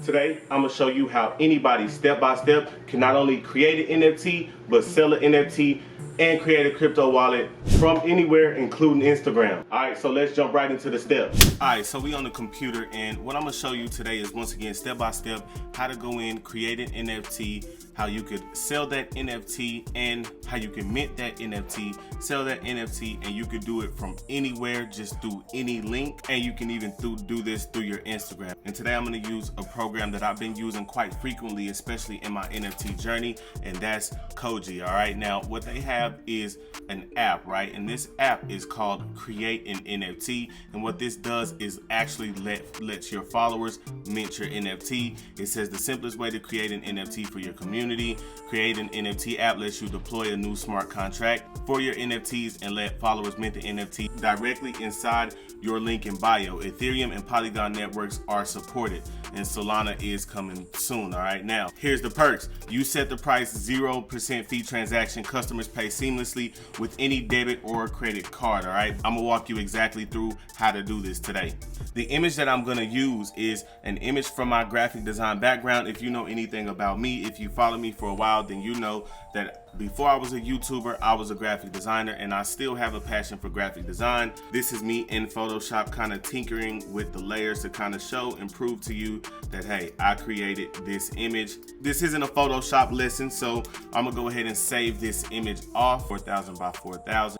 Today, I'm gonna show you how anybody step by step can not only create an NFT, but sell an NFT and create a crypto wallet from anywhere, including Instagram. All right, so let's jump right into the steps. All right, so we on the computer, and what I'm gonna show you today is once again, step by step, how to go in, create an NFT, how you could sell that NFT, and how you can mint that NFT, sell that NFT, and you could do it from anywhere, just through any link, and you can even do this through your Instagram. And today I'm gonna use a program that I've been using quite frequently, especially in my NFT journey, and that's Koji. All right, now what they have is an app, right? And this app is called Create an NFT, and what this does is actually lets your followers mint your NFT. It says the simplest way to create an NFT for your community. Create an NFT app lets you deploy a new smart contract for your NFTs and let followers mint the NFT directly inside your link in bio. Ethereum and Polygon networks are supported, and Solana is coming soon. All right, now here's the perks. You set the price, 0% fee transaction. Customers pay seamlessly with any debit or credit card. All right, I'm gonna walk you exactly through how to do this today. The image that I'm gonna use is an image from my graphic design background. If you know anything about me, if you follow me for a while, then you know that before I was a YouTuber, I was a graphic designer, and I still have a passion for graphic design. This is me in Photoshop kind of tinkering with the layers to kind of show and prove to you that, hey, I created this image. This isn't a Photoshop lesson, so I'm gonna go ahead and save this image off, 4,000 by 4,000.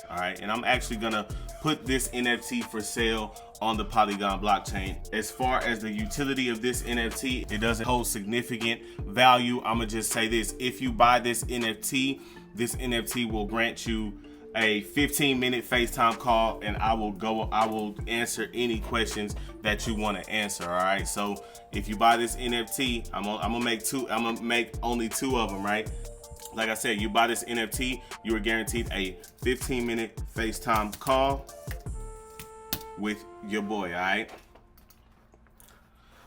All right, and I'm actually gonna put this NFT for sale on the Polygon blockchain. As far as the utility of this NFT, it doesn't hold significant value. I'm gonna just say this: if you buy this NFT will grant you a 15-minute FaceTime call, and I will answer any questions that you want to answer. All right, so if you buy this NFT, I'm gonna make only 2 of them, right? Like I said, you buy this NFT, you are guaranteed a 15-minute FaceTime call with your boy. All right.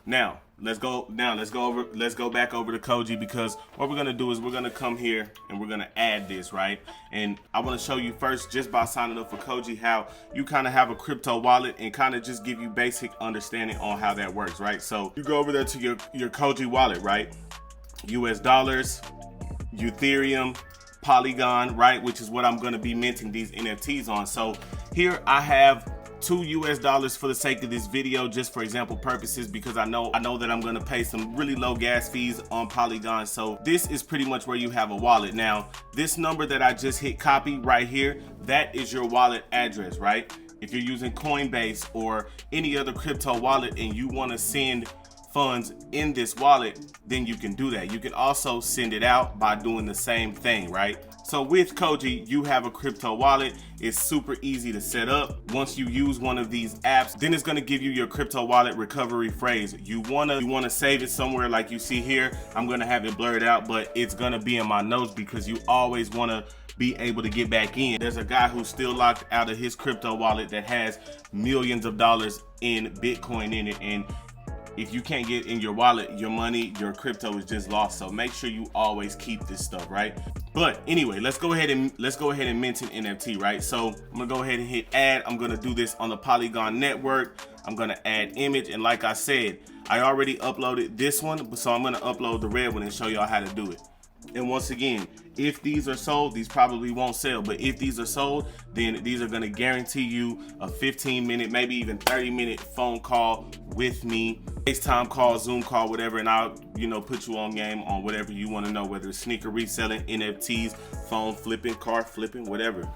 Now let's go back over to Koji, because what we're gonna do is we're gonna come here and we're gonna add this, right? And I want to show you first, just by signing up for Koji, how you kind of have a crypto wallet, and kind of just give you basic understanding on how that works, right? So you go over there to your Koji wallet, right? US dollars, Ethereum, Polygon, right? Which is what I'm gonna be minting these NFTs on. So here I have $2 for the sake of this video, just for example purposes, because I know that I'm gonna pay some really low gas fees on Polygon. So this is pretty much where you have a wallet. Now, this number that I just hit copy right here, that is your wallet address, right? If you're using Coinbase or any other crypto wallet and you want to send funds in this wallet, then you can do that. You can also send it out by doing the same thing, right? So with Koji, you have a crypto wallet. It's super easy to set up. Once you use one of these apps, then it's gonna give you your crypto wallet recovery phrase. You wanna save it somewhere, like you see here. I'm gonna have it blurred out, but it's gonna be in my notes, because you always wanna be able to get back in. There's a guy who's still locked out of his crypto wallet that has millions of dollars in Bitcoin in it, and if you can't get in your wallet, your money, your crypto is just lost. So make sure you always keep this stuff, right? But anyway, let's go ahead and mint an NFT, right? So I'm gonna go ahead and hit add. I'm gonna do this on the Polygon network. I'm gonna add image, and like I said, I already uploaded this one, so I'm gonna upload the red one and show y'all how to do it. And once again, if these are sold, these probably won't sell, but if these are sold, then these are gonna guarantee you a 15-minute, maybe even 30-minute phone call with me, FaceTime call, Zoom call, whatever, and I'll, put you on game on whatever you wanna know, whether it's sneaker reselling, NFTs, phone flipping, car flipping, whatever.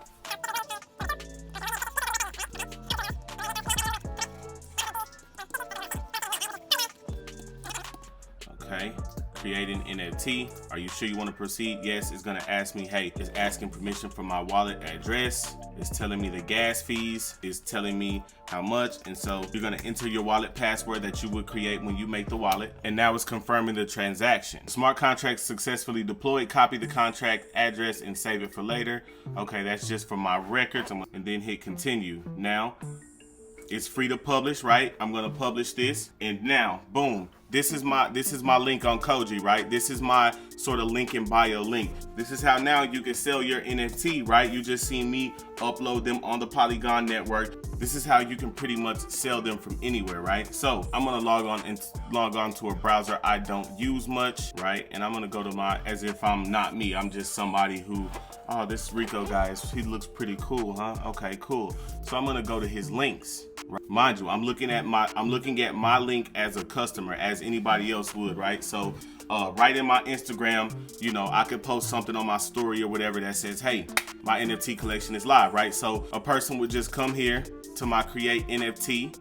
Okay. Create an NFT. Are you sure you want to proceed? Yes. It's going to ask me, hey, it's asking permission for my wallet address. It's telling me the gas fees. It's telling me how much. And so you're going to enter your wallet password that you would create when you make the wallet. And now it's confirming the transaction. Smart contract successfully deployed. Copy the contract address and save it for later. Okay, that's just for my records. And then hit continue. Now it's free to publish, right? I'm going to publish this. And now, boom. This is my link on Koji, right? This is my sort of link in bio link. This is how now you can sell your NFT, right? You just seen me upload them on the Polygon network. This is how you can pretty much sell them from anywhere, right? So I'm gonna log on to a browser I don't use much, right? And I'm gonna go to my, as if I'm not me, I'm just somebody who, oh, this Rico guy, he looks pretty cool, huh? Okay, cool. So I'm gonna go to his links. Right? Mind you, I'm looking at my link as a customer, as anybody else would, right? So right in my Instagram, you know, I could post something on my story or whatever that says, hey, my NFT collection is live, right? So a person would just come here to my create NFT,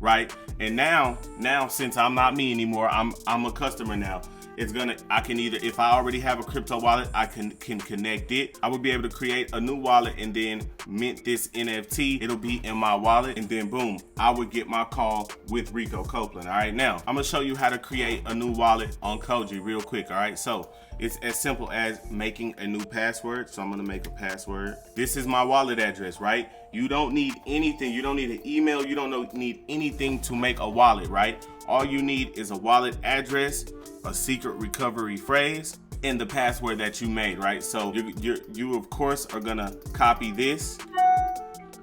right? And now since I'm not me anymore, I'm a customer now. I can either, if I already have a crypto wallet, I can connect it. I would be able to create a new wallet and then mint this NFT. It'll be in my wallet, and then boom, I would get my call with Rico Copeland. All right, now I'm gonna show you how to create a new wallet on Koji real quick. All right, so it's as simple as making a new password. So I'm gonna make a password. This is my wallet address, right? You don't need anything. You don't need an email. You don't need anything to make a wallet, right? All you need is a wallet address, a secret recovery phrase, and the password that you made, right? So you of course are gonna copy this.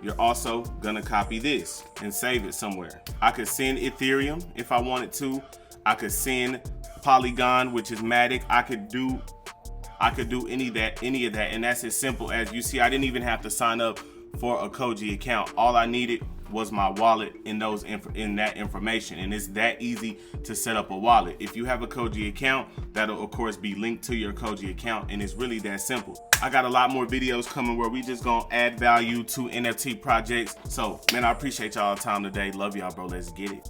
You're also gonna copy this and save it somewhere. I could send Ethereum if I wanted to. I could send Polygon, which is Matic. I could do any of that, and that's as simple as, you see, I didn't even have to sign up for a Koji account. All I needed was my wallet in that information, and it's that easy to set up a wallet. If you have a Koji account, that'll of course be linked to your Koji account, and it's really that simple. I got a lot more videos coming where we just gonna add value to NFT projects. So man, I appreciate y'all time today. Love y'all, bro. Let's get it.